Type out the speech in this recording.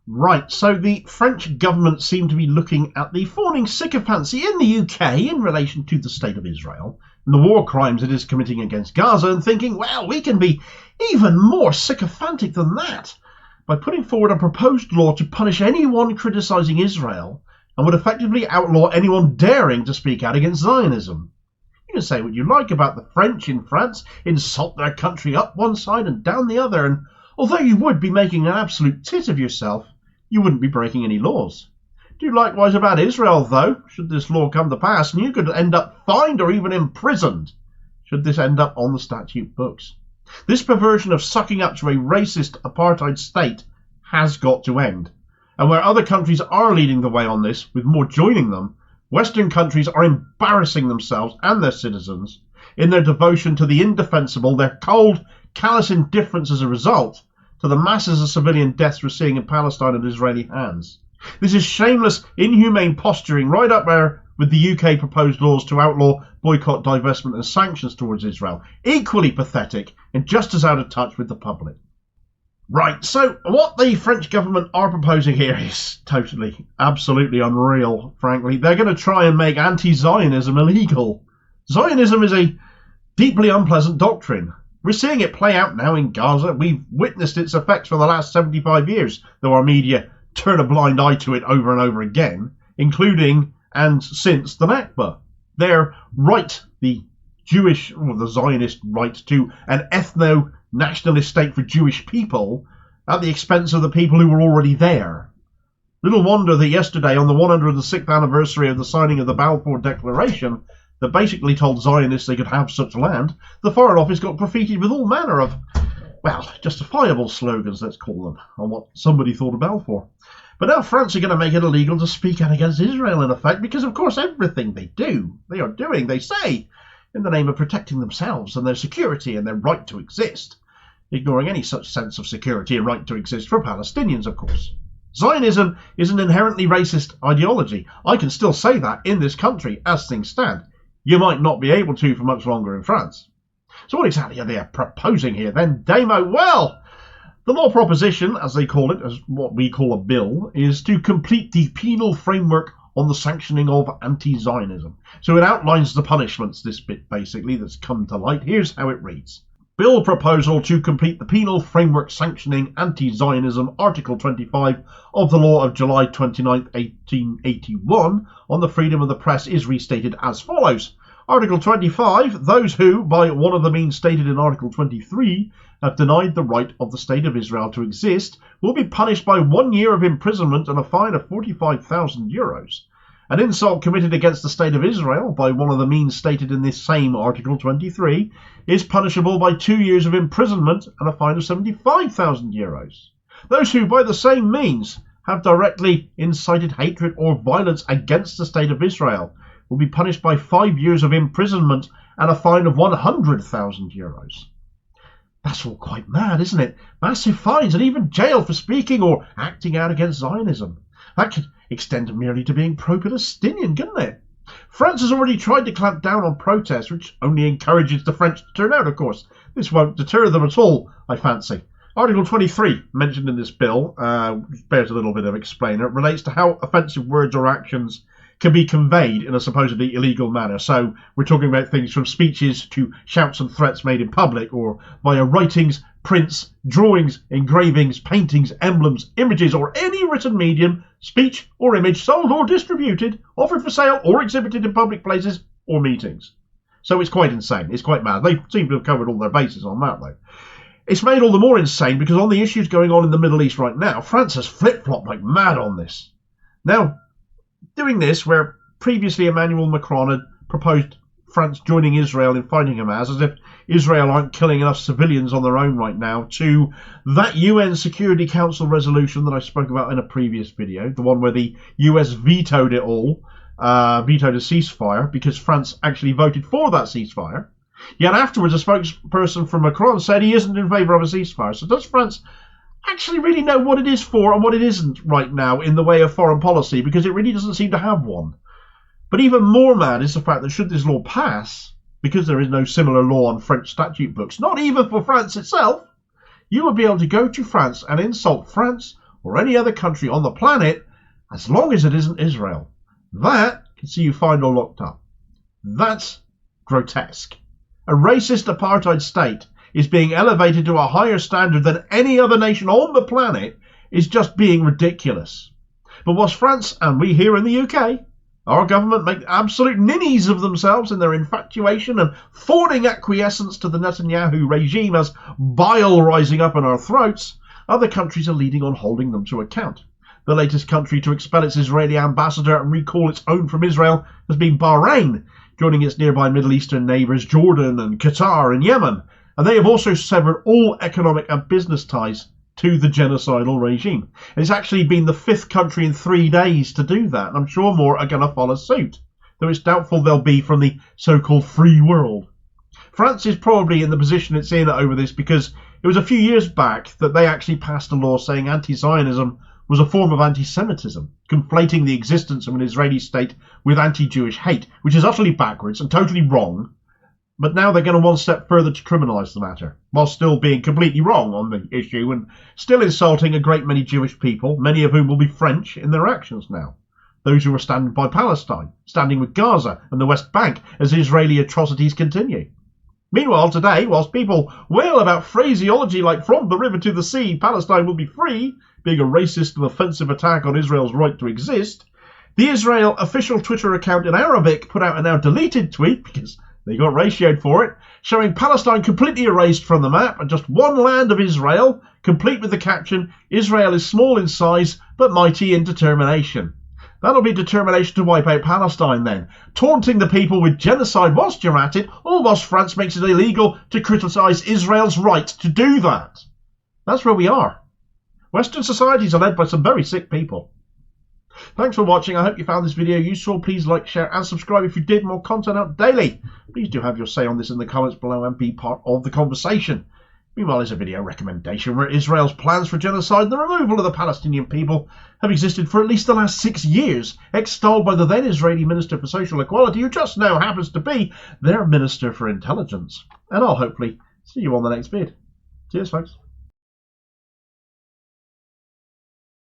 Right, so the French government seem to be looking at the fawning sycophancy in the UK in relation to the state of Israel and the war crimes it is committing against Gaza and thinking, well, we can be even more sycophantic than that by putting forward a proposed law to punish anyone criticising Israel and would effectively outlaw anyone daring to speak out against Zionism. You can say what you like about the French in France, insult their country up one side and down the other, and although you would be making an absolute tit of yourself, you wouldn't be breaking any laws. Do likewise about Israel, though, should this law come to pass, and you could end up fined or even imprisoned, should this end up on the statute books. This perversion of sucking up to a racist apartheid state has got to end. And where other countries are leading the way on this, with more joining them, Western countries are embarrassing themselves and their citizens in their devotion to the indefensible, their cold, callous indifference as a result to the masses of civilian deaths we're seeing in Palestine at Israeli hands. This is shameless, inhumane posturing right up there with the UK proposed laws to outlaw boycott, divestment and sanctions towards Israel. Equally pathetic and just as out of touch with the public. Right, so what the French government are proposing here is totally, absolutely unreal, frankly. They're going to try and make anti-Zionism illegal. Zionism is a deeply unpleasant doctrine. We're seeing it play out now in Gaza. We've witnessed its effects for the last 75 years, though our media turn a blind eye to it over and over again, including and since the Nakba. Their right, the Jewish, or the Zionist right to an ethno-nationalist state for Jewish people at the expense of the people who were already there. Little wonder that yesterday, on the 106th anniversary of the signing of the Balfour Declaration, that basically told Zionists they could have such land, the Foreign Office got graffitied with all manner of, well, justifiable slogans, let's call them, on what somebody thought of Balfour. But now France are going to make it illegal to speak out against Israel, in effect, because, of course, everything they are doing, they say, in the name of protecting themselves and their security and their right to exist, ignoring any such sense of security and right to exist for Palestinians, of course. Zionism is an inherently racist ideology. I can still say that in this country, as things stand. You might not be able to for much longer in France. So what exactly are they proposing here then, Damo? Well, the law proposition, as they call it, as what we call a bill, is to complete the penal framework on the sanctioning of anti-Zionism. So it outlines the punishments, this bit basically, that's come to light. Here's how it reads. Bill proposal to complete the penal framework sanctioning anti-Zionism, Article 25 of the law of July 29, 1881 on the freedom of the press is restated as follows. Article 25, those who, by one of the means stated in Article 23, have denied the right of the State of Israel to exist, will be punished by 1 year of imprisonment and a fine of 45,000 euros. An insult committed against the State of Israel by one of the means stated in this same Article 23 is punishable by 2 years of imprisonment and a fine of 75,000 euros. Those who, by the same means, have directly incited hatred or violence against the State of Israel will be punished by 5 years of imprisonment and a fine of 100,000 euros. That's all quite mad, isn't it? Massive fines and even jail for speaking or acting out against Zionism. That could extend merely to being pro-Palestinian, couldn't it? France has already tried to clamp down on protests, which only encourages the French to turn out, of course. This won't deter them at all, I fancy. Article 23, mentioned in this bill, which bears a little bit of explainer, relates to how offensive words or actions can be conveyed in a supposedly illegal manner. So we're talking about things from speeches to shouts and threats made in public or via writings, prints, drawings, engravings, paintings, emblems, images, or any written medium, speech or image sold or distributed, offered for sale or exhibited in public places or meetings. So it's quite insane. It's quite mad. They seem to have covered all their bases on that, though. It's made all the more insane because on the issues going on in the Middle East right now, France has flip-flopped like mad on this. Now, doing this, where previously Emmanuel Macron had proposed France joining Israel in fighting Hamas, as if Israel aren't killing enough civilians on their own right now, to that UN Security Council resolution that I spoke about in a previous video, the one where the US vetoed it all, vetoed a ceasefire, because France actually voted for that ceasefire. Yet afterwards, a spokesperson from Macron said he isn't in favour of a ceasefire. So does France actually really know what it is for and what it isn't right now in the way of foreign policy? Because it really doesn't seem to have one. But even more mad is the fact that should this law pass, because there is no similar law on French statute books, not even for France itself, you would be able to go to France and insult France or any other country on the planet, as long as it isn't Israel. That can see you fined or locked up. That's grotesque. A racist apartheid state is being elevated to a higher standard than any other nation on the planet is just being ridiculous. But whilst France and we here in the UK, our government make absolute ninnies of themselves in their infatuation and fawning acquiescence to the Netanyahu regime as bile rising up in our throats, other countries are leading on holding them to account. The latest country to expel its Israeli ambassador and recall its own from Israel has been Bahrain, joining its nearby Middle Eastern neighbours Jordan and Qatar and Yemen, and they have also severed all economic and business ties to the genocidal regime. It's actually been the 5th country in 3 days to do that, and I'm sure more are going to follow suit, though it's doubtful they'll be from the so-called free world. France is probably in the position it's in over this because it was a few years back that they actually passed a law saying anti-Zionism was a form of anti-Semitism, conflating the existence of an Israeli state with anti-Jewish hate, which is utterly backwards and totally wrong. But now they're going one step further to criminalise the matter, while still being completely wrong on the issue and still insulting a great many Jewish people, many of whom will be French in their actions now. Those who are standing by Palestine, standing with Gaza and the West Bank as Israeli atrocities continue. Meanwhile, today, whilst people wail about phraseology like from the river to the sea, Palestine will be free, being a racist and offensive attack on Israel's right to exist, the Israel official Twitter account in Arabic put out a now deleted tweet, because they got ratioed for it, showing Palestine completely erased from the map and just one land of Israel, complete with the caption, "Israel is small in size, but mighty in determination." That'll be determination to wipe out Palestine then, taunting the people with genocide whilst you're at it, all whilst France makes it illegal to criticise Israel's right to do that. That's where we are. Western societies are led by some very sick people. Thanks for watching. I hope you found this video useful. Please like, share and subscribe if you did. More content out daily. Please do have your say on this in the comments below and be part of the conversation. Meanwhile, there's a video recommendation where Israel's plans for genocide and the removal of the Palestinian people have existed for at least the last 6 years, extolled by the then Israeli Minister for Social Equality, who just now happens to be their Minister for Intelligence. And I'll hopefully see you on the next vid. Cheers, folks.